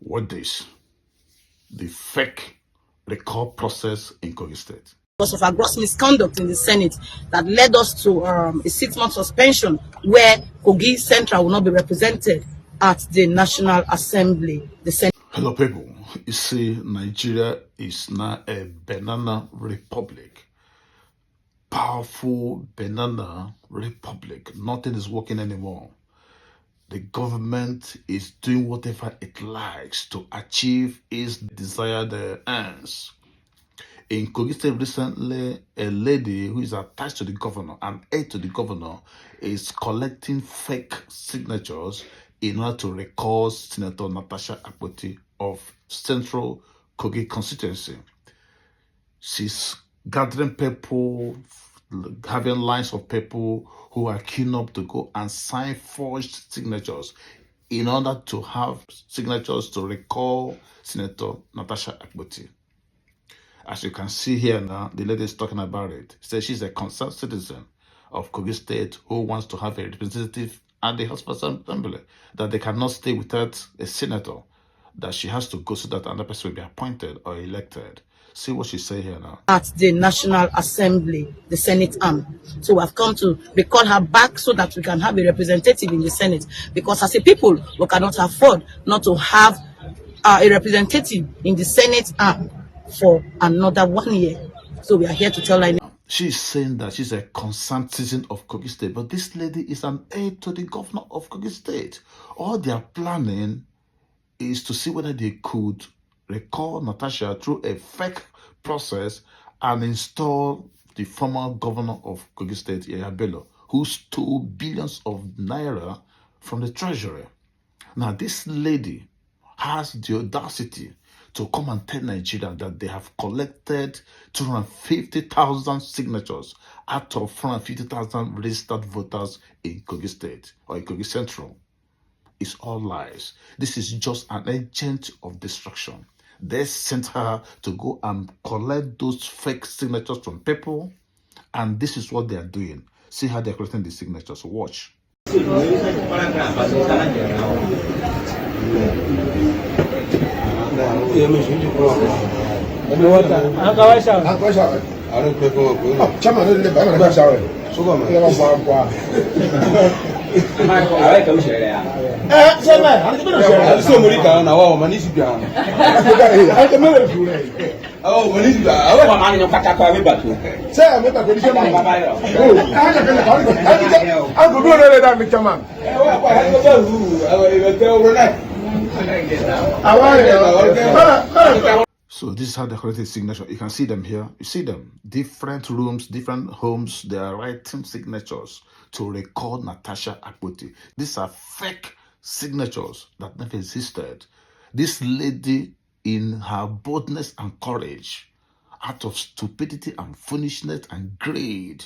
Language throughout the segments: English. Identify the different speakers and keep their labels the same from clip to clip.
Speaker 1: What is the fake recall process in Kogi State?
Speaker 2: Because of our gross misconduct in the Senate that led us to a 6-month suspension where Kogi Central will not be represented at the National Assembly. The Senate.
Speaker 1: Hello people, you see Nigeria is now a banana republic. Powerful banana republic. Nothing is working anymore. The government is doing whatever it likes to achieve its desired ends. In Kogi State recently, a lady who is attached to the governor, an aide to the governor, is collecting fake signatures in order to recall Senator Natasha Akpoti of Central Kogi constituency. She's gathering people, having lines of people who are keen up to go and sign forged signatures in order to have signatures to recall Senator Natasha Akpoti. As you can see here now, the lady is talking about it. She says she's a concerned citizen of Kogi State who wants to have a representative at the House of Assembly, that they cannot stay without a senator, that she has to go so that another person will be appointed or elected. See what she say here now.
Speaker 2: At the National Assembly, the Senate arm. So we have come to recall her back so that we can have a representative in the Senate. Because as a people, we cannot afford not to have a representative in the Senate arm for another 1 year. So we are here to tell her.
Speaker 1: She's saying that she's a concerned citizen of Kogi State, but this lady is an aide to the governor of Kogi State. All they are planning is to see whether they could recall Natasha through a fake process and install the former governor of Kogi State, Yaya Bello, who stole billions of naira from the treasury. Now, this lady has the audacity to come and tell Nigeria that they have collected 250,000 signatures out of 450,000 registered voters in Kogi State or in Kogi Central. It's all lies. This is just an agent of destruction. They sent her to go and collect those fake signatures from people, and this is what they are doing. See how they're collecting the signatures. Watch. So this is how they collect the signature. You can see them here. You see them. Different rooms, different homes. They are writing signatures to record Natasha Akpoti. These are fake signatures that never existed. This lady, in her boldness and courage, out of stupidity and foolishness and greed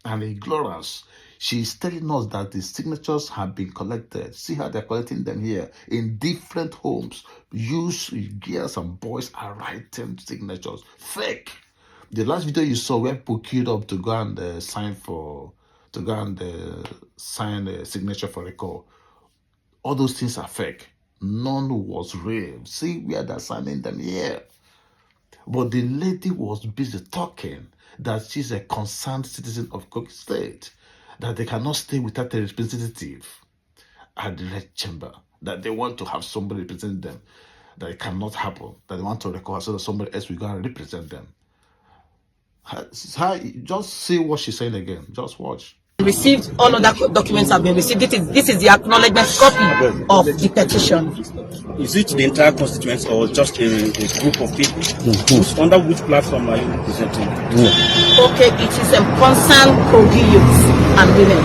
Speaker 1: and ignorance, she is telling us that the signatures have been collected. See how they're collecting them here in different homes. Youths, girls and boys are writing signatures. Fake. The last video you saw where people queued up to go and sign a signature for recall. All those things are fake. None was real. See where they're signing them here. But the lady was busy talking that she's a concerned citizen of Kogi State, that they cannot stay without a representative at the Red Chamber, that they want to have somebody represent them, that it cannot happen, that they want to record so that somebody else will go and represent them. Just see what she's saying again. Just watch.
Speaker 2: Received, all other documents have been received. This is the acknowledgement copy of the petition.
Speaker 3: Is it the entire constituency or just a group of people? Under which platform are you representing?
Speaker 2: Okay, it is a concerned Kogi youth and women.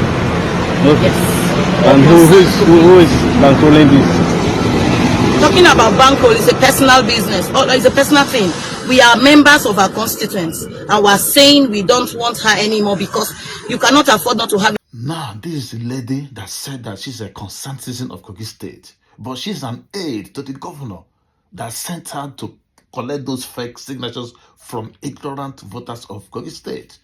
Speaker 2: Okay. Yes.
Speaker 4: And who is controlling this?
Speaker 2: Talking about Banco is a personal business, or it's a personal thing. We are members of our constituents, and we're saying we don't want her anymore because you cannot afford not to have.
Speaker 1: Now, this is the lady that said that she's a concerned citizen of Kogi State, but she's an aide to the governor that sent her to collect those fake signatures from ignorant voters of Kogi State.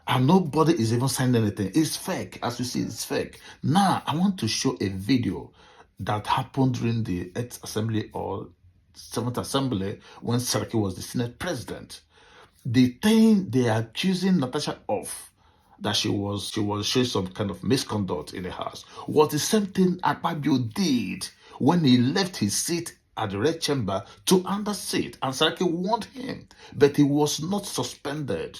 Speaker 1: And nobody is even signing anything. It's fake. As you see, it's fake. Now, I want to show a video that happened during the 8th Assembly or 7th Assembly when Saraki was the Senate President. The thing they are accusing Natasha of, that she was showing some kind of misconduct in the House, was the same thing Akpabio did when he left his seat at the Red Chamber to another seat, and Saraki warned him, but he was not suspended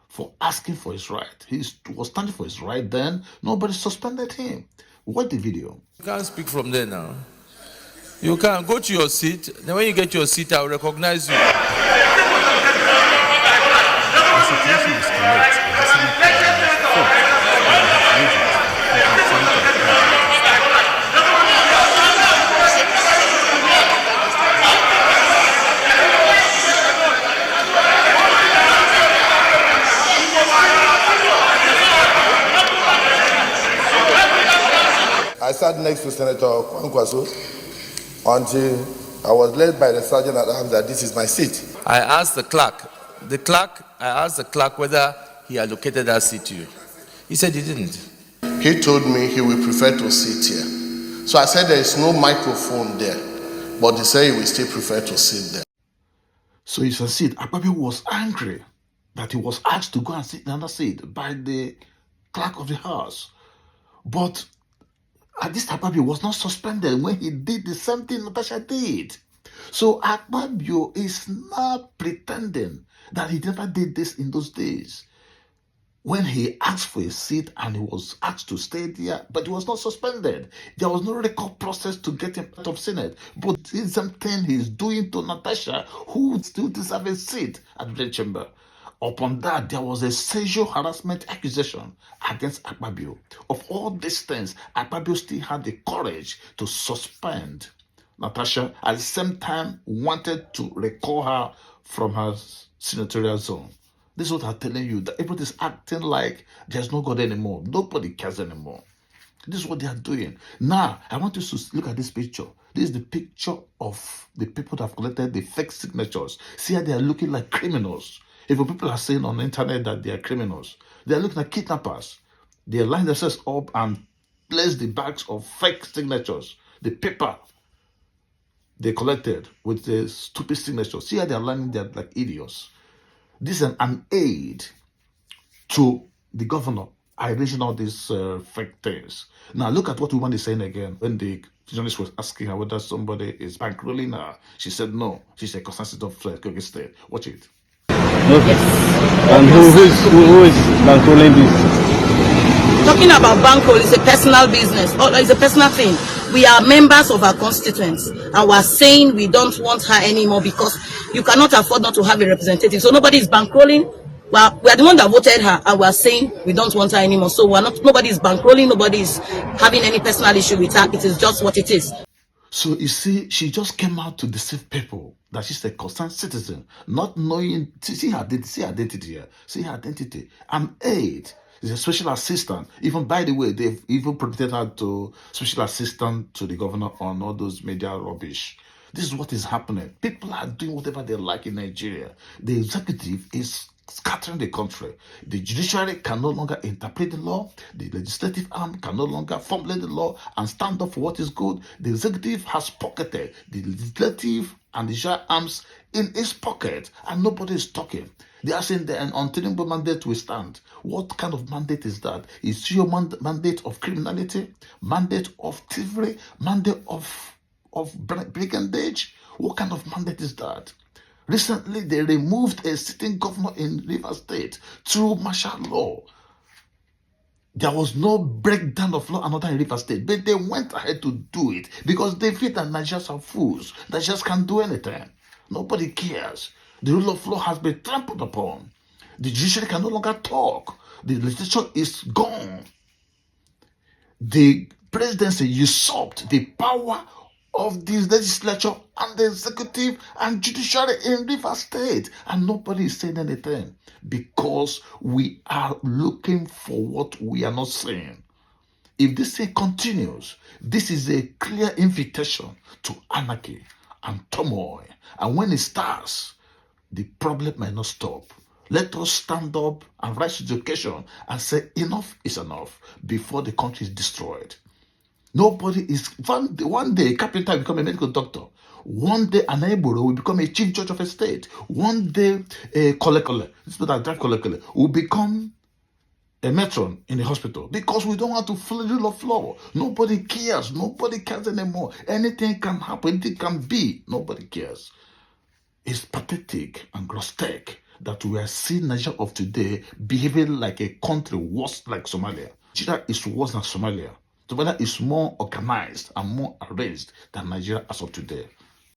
Speaker 1: for asking for his right. He was standing for his right then. Nobody suspended him. Watch the video.
Speaker 5: You can't speak from there now. You can go to your seat. Then when you get your seat, I'll recognize you.
Speaker 6: I sat next to Senator Kwankwaso until I was led by the sergeant at arms that this is my seat.
Speaker 5: I asked the clerk. I asked the clerk whether he allocated that seat to you. He said he didn't.
Speaker 6: He told me he would prefer to sit here. So I said there is no microphone there, but he said he would still prefer to sit there.
Speaker 1: So you can see, Akpabio was angry that he was asked to go and sit in another seat by the clerk of the House. But at this Akpabio was not suspended when he did the same thing Natasha did. So Akpabio is not pretending that he never did this in those days. When he asked for a seat and he was asked to stay there, but he was not suspended. There was no record process to get him out of Senate. But this is something he's doing to Natasha, who still deserves a seat at the Chamber. Upon that, there was a sexual harassment accusation against Akpabio. Of all these things, Akpabio still had the courage to suspend Natasha, at the same time wanted to recall her from her senatorial zone. This is what I'm telling you, that everybody is acting like there's no God anymore. Nobody cares anymore. This is what they are doing. Now, I want you to look at this picture. This is the picture of the people that have collected the fake signatures. See how they are looking like criminals. If people are saying on the internet that they are criminals, they are looking like kidnappers. They line themselves up and place the bags of fake signatures, the paper they collected with the stupid signatures. See how they are lining there like idiots. This is an aid to the governor arranging all these fake things. Now look at what woman is saying again. When the journalist was asking her whether somebody is bankrolling her, she said no. She's a concerned of Kogi State. Watch it.
Speaker 4: And who is bankrolling this?
Speaker 2: Talking about bankroll is a personal business, or it's a personal thing. We are members of our constituents, and we are saying we don't want her anymore because you cannot afford not to have a representative. So nobody is bankrolling. Well, we are the one that voted her, and we are saying we don't want her anymore. So we're not. Nobody is bankrolling. Nobody is having any personal issue with her. It is just what it is.
Speaker 1: So you see, she just came out to deceive people that she's a concerned citizen, not knowing. See her identity here. See her identity. I'm Aide. She's a special assistant. Even, by the way, they've even promoted her to special assistant to the governor on all those media rubbish. This is what is happening. People are doing whatever they like in Nigeria. The executive is scattering the country. The judiciary can no longer interpret the law. The legislative arm can no longer formulate the law and stand up for what is good. The executive has pocketed the legislative and the judicial arms in its pocket, and nobody is talking. They are saying that an untenable mandate will stand. What kind of mandate is that? Is your mandate of criminality, mandate of thievery, mandate of brigandage? What kind of mandate is that? Recently, they removed a sitting governor in Rivers State through martial law. There was no breakdown of law and order in Rivers State, but they went ahead to do it because they feel that Nigerians are fools. Nigerians can't do anything. Nobody cares. The rule of law has been trampled upon. The judiciary can no longer talk. The legislature is gone. The presidency usurped the power of the legislature and the executive and judiciary in Rivers State, and nobody is saying anything because we are looking for what we are not seeing. If this thing continues, this is a clear invitation to anarchy and turmoil, and when it starts, the problem might not stop. Let us stand up and rise to the occasion and say enough is enough before the country is destroyed. Nobody is, one day a carpenter will become a medical doctor. One day an Eboro will become a chief judge of a state. One day a kolekole, this people that drive kolekole, will become a matron in the hospital, because we don't want to follow the rule of law. Nobody cares. Nobody cares anymore. Anything can happen. Anything can be. Nobody cares. It's pathetic and grotesque that we are seeing Nigeria of today behaving like a country worse like Somalia. Nigeria is worse than Somalia. Somalia is more organized and more arranged than Nigeria as of today.